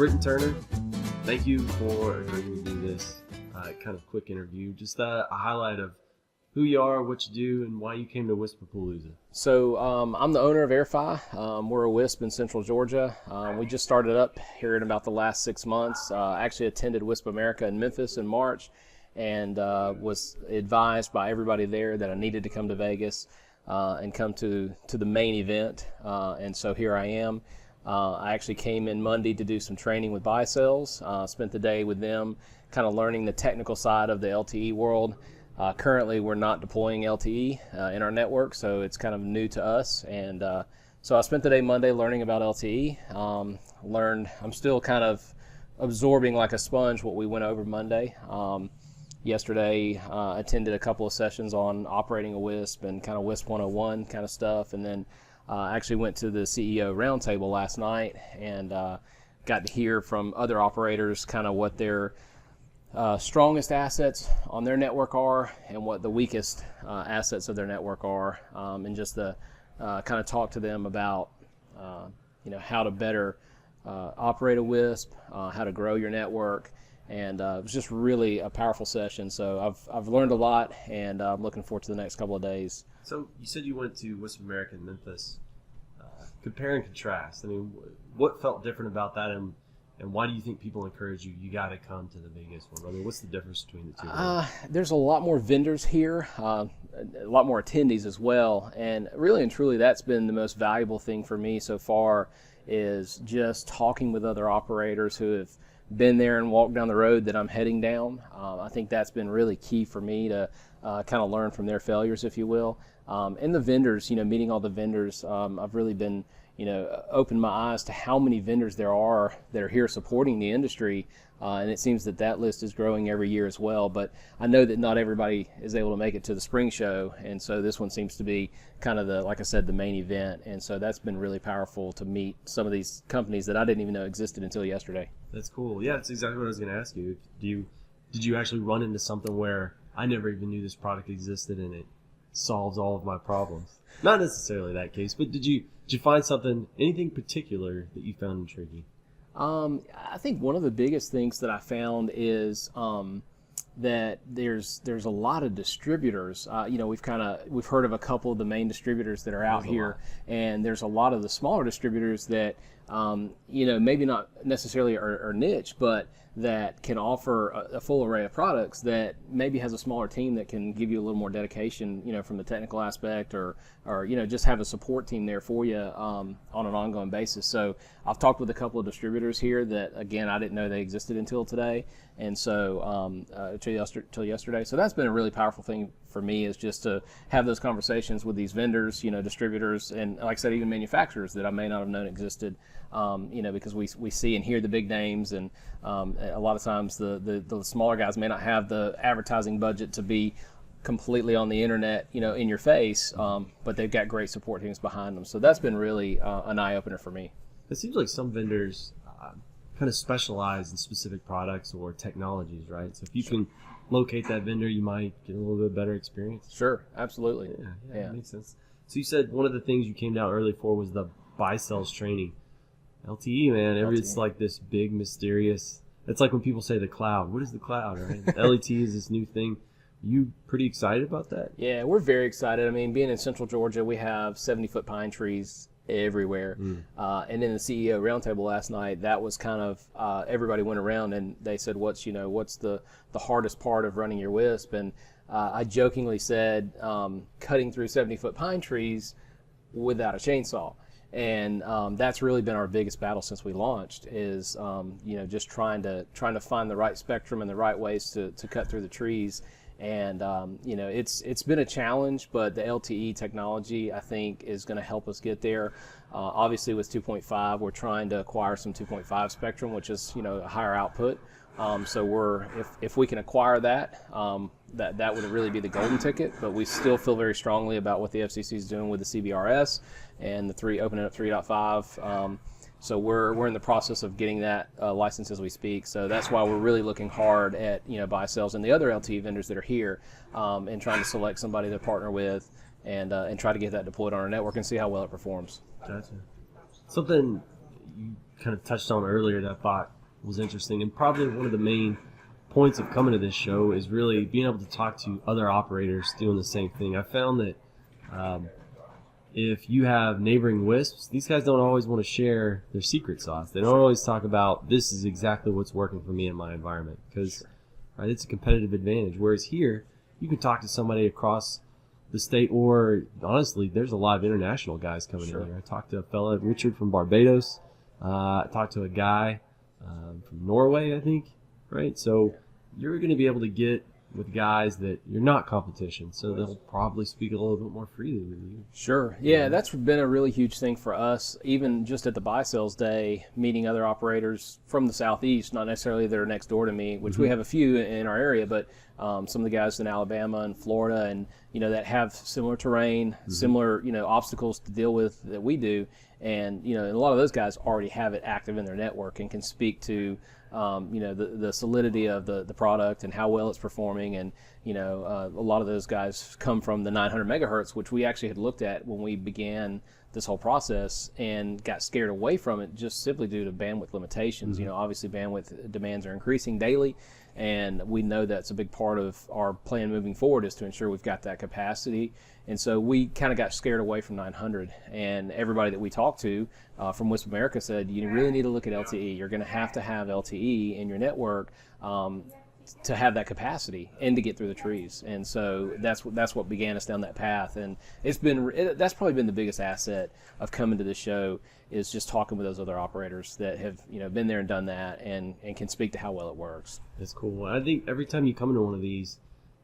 Britton Turner, thank you for agreeing to do this kind of quick interview. Just a highlight of who you are, what you do, and why you came to Wispaplooza. So I'm the owner of AirFi. We're a WISP in Central Georgia. We just started up here in about the last 6 months. I actually attended WISP America in Memphis in March, and was advised by everybody there that I needed to come to Vegas and come to the main event. And so here I am. I actually came in Monday to do some training with Baicells. Spent the day with them, kind of learning the technical side of the LTE world. Currently, we're not deploying LTE in our network, so it's kind of new to us. And so I spent the day Monday learning about LTE. I'm still kind of absorbing like a sponge what we went over Monday. Yesterday, attended a couple of sessions on operating a WISP and kind of WISP 101 kind of stuff. And then actually went to the CEO roundtable last night and got to hear from other operators kind of what their strongest assets on their network are and what the weakest assets of their network are, and just to kind of talk to them about how to better operate a WISP, how to grow your network, and it was just really a powerful session. So I've learned a lot, and I'm looking forward to the next couple of days. So you said you went to WISP America in Memphis. Compare and contrast. I mean, what felt different about that, and why do you think people encourage you? You got to come to the Vegas one. I mean, what's the difference between the two? There's a lot more vendors here, a lot more attendees as well, and really and truly, that's been the most valuable thing for me so far. Is just talking with other operators who have been there and walked down the road that I'm heading down. I think that's been really key for me to kind of learn from their failures, if you will. And the vendors, meeting all the vendors, I've really been, opened my eyes to how many vendors there are that are here supporting the industry. And it seems that list is growing every year as well. But I know that not everybody is able to make it to the spring show. And so this one seems to be kind of like I said, the main event. And so that's been really powerful to meet some of these companies that I didn't even know existed until yesterday. That's cool. Yeah, that's exactly what I was going to ask you. Did you actually run into something where I never even knew this product existed and it solves all of my problems? Not necessarily that case, but did you find anything particular that you found intriguing? I think one of the biggest things that I found is that there's a lot of distributors. We've heard of a couple of the main distributors that are out here, and there's a lot of the smaller distributors that maybe not necessarily are niche, but that can offer a full array of products that maybe has a smaller team that can give you a little more dedication, from the technical aspect, or just have a support team there for you on an ongoing basis. So I've talked with a couple of distributors here that, again, I didn't know they existed until today, and so till yesterday. So that's been a really powerful thing for me, is just to have those conversations with these vendors, distributors, and like I said, even manufacturers that I may not have known existed, because we see and hear the big names, and a lot of times the smaller guys may not have the advertising budget to be completely on the internet, in your face, but they've got great support teams behind them. So that's been really an eye-opener for me. It seems like some vendors kind of specialize in specific products or technologies, right? So if you can locate that vendor, you might get a little bit better experience. Sure, absolutely. Yeah, that makes sense. So you said one of the things you came down early for was the Baicells training. LTE, man, it's like this big, mysterious, it's like when people say the cloud. What is the cloud, right? LTE is this new thing. You pretty excited about that? Yeah, we're very excited. I mean, being in Central Georgia, we have 70-foot pine trees everywhere. And in the CEO roundtable last night, that was kind of everybody went around and they said, what's the hardest part of running your WISP? And I jokingly said, cutting through 70-foot pine trees without a chainsaw. And that's really been our biggest battle since we launched, is just trying to find the right spectrum and the right ways to cut through the trees. And it's been a challenge, but the LTE technology, I think, is going to help us get there. Obviously, with 2.5, we're trying to acquire some 2.5 spectrum, which is a higher output. So if we can acquire that, that would really be the golden ticket. But we still feel very strongly about what the FCC is doing with the CBRS and opening up 3.5. So we're in the process of getting that license as we speak. So that's why we're really looking hard at Baicells and the other LTE vendors that are here, and trying to select somebody to partner with and try to get that deployed on our network and see how well it performs. Gotcha. Something you kind of touched on earlier that I thought was interesting, and probably one of the main points of coming to this show is really being able to talk to other operators doing the same thing. I found that if you have neighboring WISPs, these guys don't always want to share their secret sauce. They don't always talk about, this is exactly what's working for me in my environment, because right, it's a competitive advantage. Whereas here, you can talk to somebody across the state, or honestly, there's a lot of international guys coming in here. I talked to a fella, Richard from Barbados. I talked to a guy from Norway, I think, right? So you're going to be able to get with guys that you're not competition, so they'll probably speak a little bit more freely with you. Sure. Yeah, that's been a really huge thing for us, even just at the Baicells Day, meeting other operators from the Southeast, not necessarily that are next door to me, which we have a few in our area, but some of the guys in Alabama and Florida, and that have similar terrain, similar obstacles to deal with that we do, and and a lot of those guys already have it active in their network and can speak to the solidity of the product and how well it's performing. And a lot of those guys come from the 900 megahertz, which we actually had looked at when we began this whole process and got scared away from it just simply due to bandwidth limitations. Obviously bandwidth demands are increasing daily, and we know that's a big part of our plan moving forward, is to ensure we've got that capacity. And so we kind of got scared away from 900, and everybody that we talked to from WISP America said, you really need to look at LTE. You're going to have LTE in your network to have that capacity and to get through the trees. And so that's what began us down that path. And that's probably been the biggest asset of coming to the show, is just talking with those other operators that have been there and done that, and can speak to how well it works. That's cool. I think every time you come into one of these,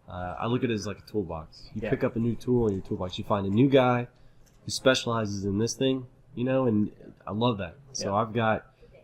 I look at it as like a toolbox. You pick up a new tool in your toolbox. You find a new guy who specializes in this thing, and I love that. So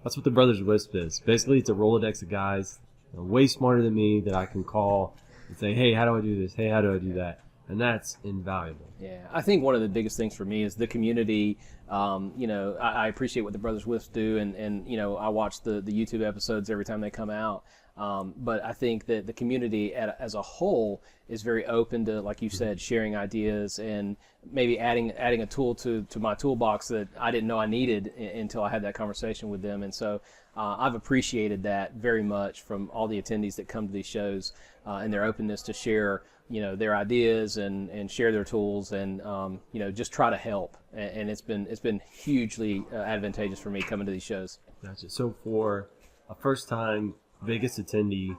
that's what the Brothers WISP is. Basically, it's a Rolodex of guys way smarter than me that I can call and say, hey, how do I do this? Hey, how do I do that? And that's invaluable. Yeah, I think one of the biggest things for me is the community. I appreciate what the Brothers WISP do, and I watch the YouTube episodes every time they come out. But I think that the community as a whole is very open to, like you said, sharing ideas and maybe adding a tool to my toolbox that I didn't know I needed until I had that conversation with them. And so I've appreciated that very much from all the attendees that come to these shows, and their openness to share their ideas and share their tools, and just try to help. And it's been hugely advantageous for me coming to these shows. Gotcha. So for a first time Vegas attendee,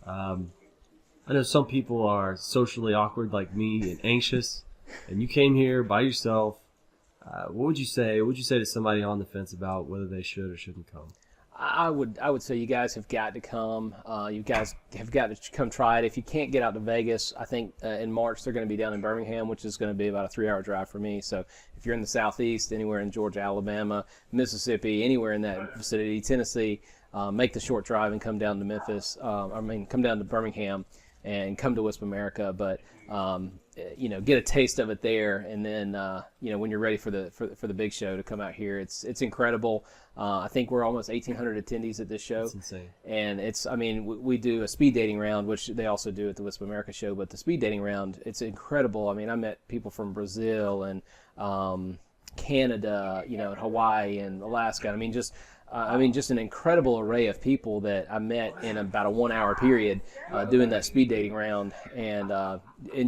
I know some people are socially awkward like me and anxious, and you came here by yourself. What would you say? What would you say to somebody on the fence about whether they should or shouldn't come? I would say you guys have got to come. You guys have got to come try it. If you can't get out to Vegas, I think in March they're going to be down in Birmingham, which is going to be about a 3-hour drive for me. So if you're in the Southeast, anywhere in Georgia, Alabama, Mississippi, anywhere in that vicinity, Tennessee, make the short drive and come down to Memphis. Come down to Birmingham and come to WISP America. But get a taste of it there, and then when you're ready for the big show to come out here, it's incredible. I think we're almost 1,800 attendees at this show. That's insane. And we do a speed dating round, which they also do at the WISP America show. But the speed dating round, it's incredible. I met people from Brazil and Canada, and Hawaii and Alaska. Just an incredible array of people that I met in about a 1-hour period doing that speed dating round, and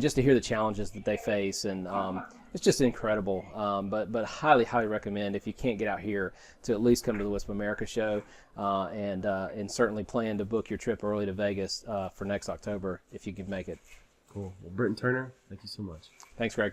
just to hear the challenges that they face, and it's just incredible. But highly recommend, if you can't get out here, to at least come to the WISP America show, and certainly plan to book your trip early to Vegas for next October if you can make it. Cool. Well, Britton Turner, thank you so much. Thanks, Greg.